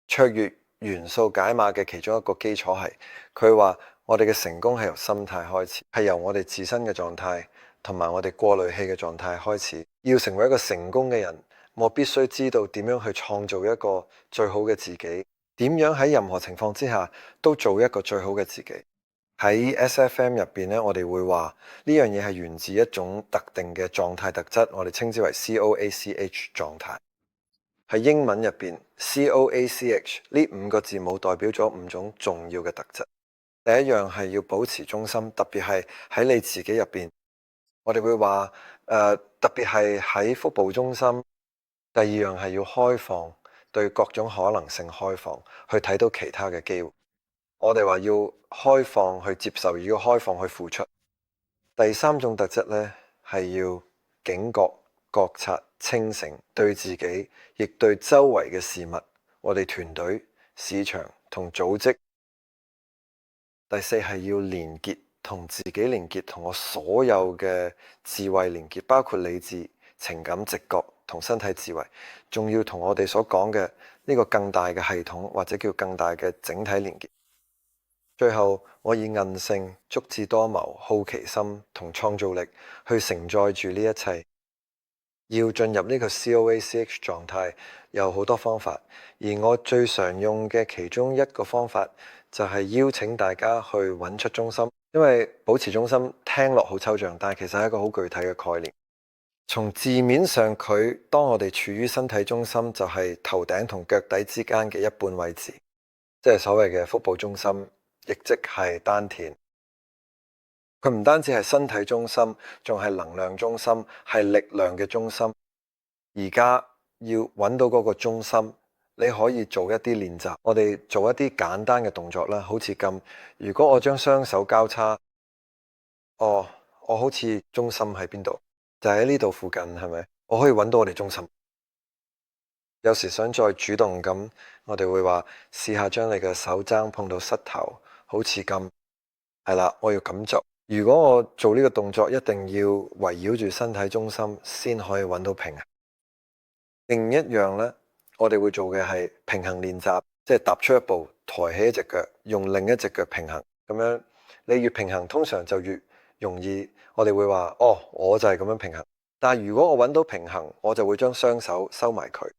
卓越元素解碼嘅其中一個基礎係，佢話我哋嘅成功係由心態開始，係由我哋自身嘅狀態同埋我哋過濾器嘅狀態開始。要成為一個成功嘅人，我必須知道點樣去創造一個最好嘅自己，點樣喺任何情況之下都做一個最好嘅自己。喺 SFM 入邊咧，我哋會話呢樣嘢係源自一種特定嘅狀態特質，我哋稱之為 COACH 狀態。喺英文入邊 COACH 呢5個字母代表咗5種重要嘅特質。第一樣係要保持中心，特別係喺你自己入邊。我哋會話特別係喺腹部中心。第二樣係要開放，對各種可能性開放，去睇到其他嘅機會。我哋話要開放去接受，要開放去付出。第3種特質呢，係要警覺、覺察、清醒，對自己亦對周圍嘅事物，我哋團隊、市場同組織。第4係要連結，同自己連結，同我所有嘅智慧連結，包括理智、情感、直覺同身體智慧，仲要同我哋所講嘅呢個更大嘅系統，或者叫更大嘅整體連結。最後，我以韌性、足智多謀、好奇心同創造力去承載住呢一切。要進入呢個 COACH 狀態有好多方法，而我最常用嘅其中一個方法就係邀請大家去揾出中心。因為保持中心聽落好抽象，但係其實係一個好具體嘅概念。從字面上，當我哋處於身體中心，就係頭頂同腳底之間嘅一半位置，即係所謂嘅腹部中心，亦即係丹田。佢唔單止係身體中心，仲係能量中心，係力量嘅中心。而家要揾到嗰個中心，你可以做一啲練習。我哋做一啲簡單嘅動作啦，好似咁。如果我將雙手交叉，我好似中心喺邊度？就喺呢度附近，係咪？我可以揾到我哋中心。有時想再主動咁，我哋會話試下將你嘅手踭碰到膝頭，好似咁。係啦，我要咁做。如果我做呢個動作，一定要圍繞住身體中心先可以揾到平衡。另一樣呢，我哋會做嘅係平衡練習，即係踏出一步，抬起一隻腳，用另一隻腳平衡。咁樣你越平衡，通常就越容易。我哋會話，我就係咁樣平衡。但係如果我揾到平衡，我就會將雙手收埋佢。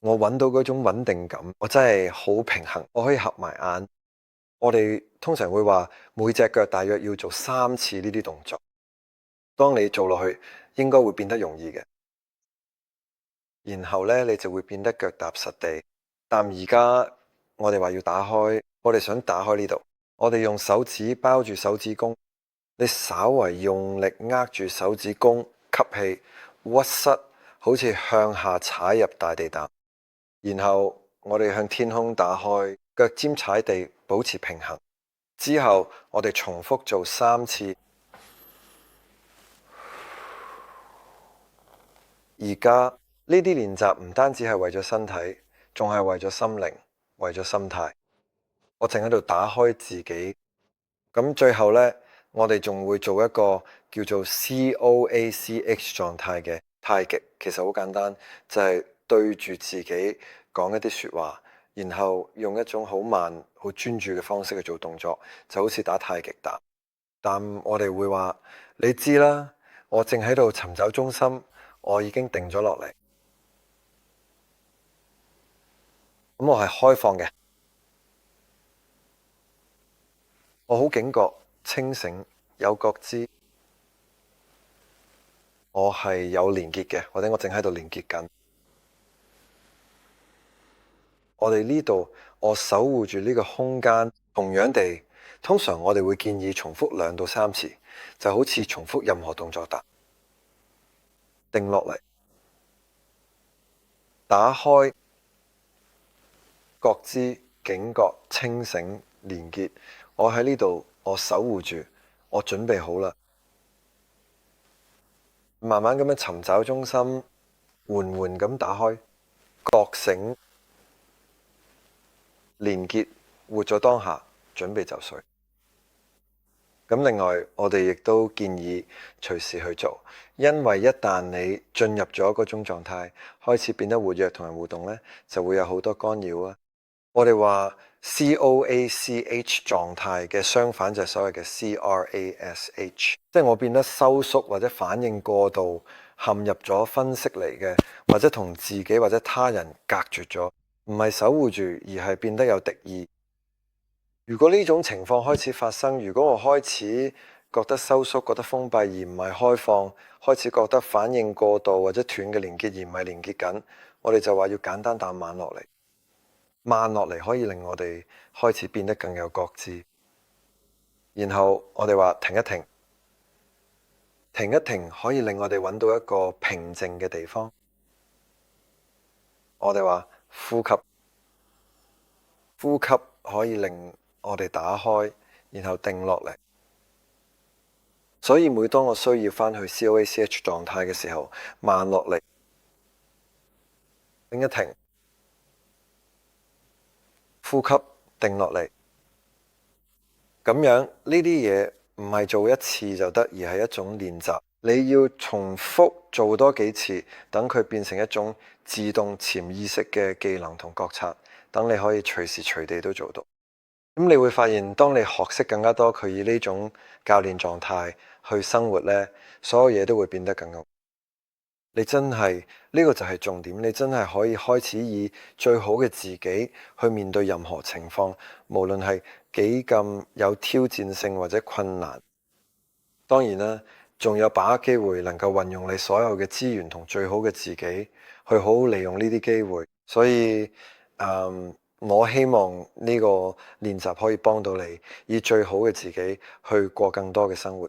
我揾到嗰種穩定感，我真係好平衡，我可以合埋眼。我哋通常會話每隻腳大約要做3次呢啲動作。當你做落去，應該會變得容易嘅。然後呢，你就會變得腳踏實地。但而家我哋話要打開，我哋想打開呢度，我哋用手指包住手指公，你稍為用力握住手指公，吸氣，屈膝，好似向下踩入大地膽。然後我哋向天空打開，腳尖踩地，保持平衡。之後我哋重複做3次。而家呢啲練習唔單止係為咗身體，仲係為咗心靈，為咗心態。我正喺度打開自己。咁最後呢，我哋仲會做一個叫做 COACH 狀態嘅太極。其實好簡單，就係對住自己講一啲說話，然後用一種好慢、好專注嘅方式去做動作，就好似打太極打。但我哋會話，你知啦，我正喺度尋找中心，我已經定咗落嚟。咁我係開放嘅，我好警覺、清醒、有覺知，我係有連結嘅，或者我正喺度連結緊。我哋呢度，我守護住呢個空間。同樣地，通常我哋會建議重複2到3次，就好似重複任何動作打。定落嚟，打開，覺知、警覺、清醒、連結。我喺呢度，我守護住，我準備好啦。慢慢咁樣尋找中心，緩緩咁打開，覺醒。連結活咗當下，準備就緒。咁另外，我哋亦都建議隨時去做，因為一旦你進入咗嗰種狀態，開始變得活躍同人互動呢，就會有好多干擾啊。我哋話 COACH 狀態嘅相反就係所謂嘅 CRASH，即係我變得收縮或者反應過度，陷入咗分析嚟嘅，或者同自己或者他人隔絕咗，唔係守護住，而係變得有敵意。如果呢種情況開始發生，如果我開始覺得收縮、覺得封閉而唔係開放，開始覺得反應過度或者斷嘅連結而唔係連結緊，我哋就話要簡單但慢落嚟。慢落嚟可以令我哋開始變得更有覺知。然後我哋話停一停，停一停可以令我哋揾到一個平靜嘅地方。我哋話呼吸，呼吸可以令我哋打開，然後定落嚟。所以每當我需要返去 COACH 狀態嘅時候，慢落嚟，停一停，呼吸，定落嚟。咁樣呢啲嘢唔係做一次就得，而係一種練習。你要重複做多幾次，等佢變成一種自動潛意識嘅技能同覺察，等你可以隨時隨地都做到。咁你會發現，當你學識更加多，佢以呢種教練狀態去生活呢，所有嘢都會變得更好。你真係呢個就係重點，你真係可以開始以最好嘅自己去面對任何情況，無論係幾咁有挑戰性或者困難。當然啦，仲有把握機會能夠運用你所有嘅資源同最好嘅自己去好好利用呢啲機會。所以，我希望呢個練習可以幫到你，以最好嘅自己去過更多嘅生活。